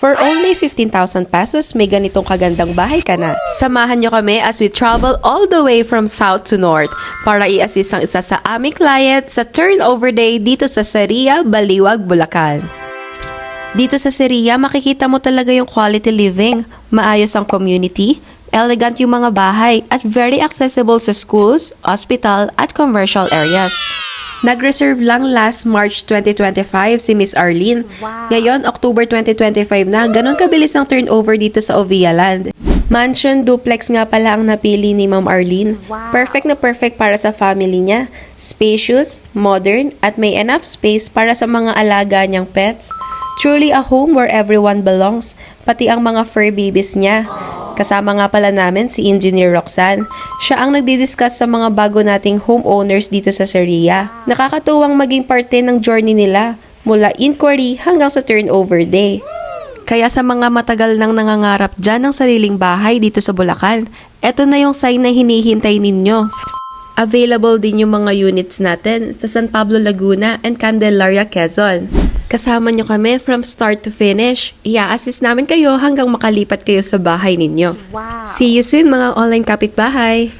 For only 15,000 pesos, may ganitong kagandang bahay ka na. Samahan nyo kami as we travel all the way from south to north para i-assist ang isa sa aming client sa turnover day dito sa Seria, Baliwag, Bulacan. Dito sa Seria, makikita mo talaga yung quality living, maayos ang community, elegant yung mga bahay, at very accessible sa schools, hospital, at commercial areas. Nag-reserve lang last March 2025 si Miss Arlene. Ngayon, October 2025 na, ganun kabilis ang turnover dito sa Ovia Land. Mansion duplex nga pala ang napili ni Ma'am Arlene. Perfect na perfect para sa family niya. Spacious, modern, at may enough space para sa mga alaga niyang pets. Truly a home where everyone belongs, pati ang mga fur babies niya. Kasama nga pala namin si Engineer Roxanne. Siya ang nagdi-discuss sa mga bago nating homeowners dito sa Seria. Nakakatuwang maging parte ng journey nila mula inquiry hanggang sa turnover day. Kaya sa mga matagal nang nangangarap dyan ng sariling bahay dito sa Bulacan, eto na yung sign na hinihintay ninyo. Available din yung mga units natin sa San Pablo, Laguna and Candelaria, Quezon. Kasama nyo kami from start to finish. I-assist namin kayo hanggang makalipat kayo sa bahay ninyo. See you soon mga online kapitbahay!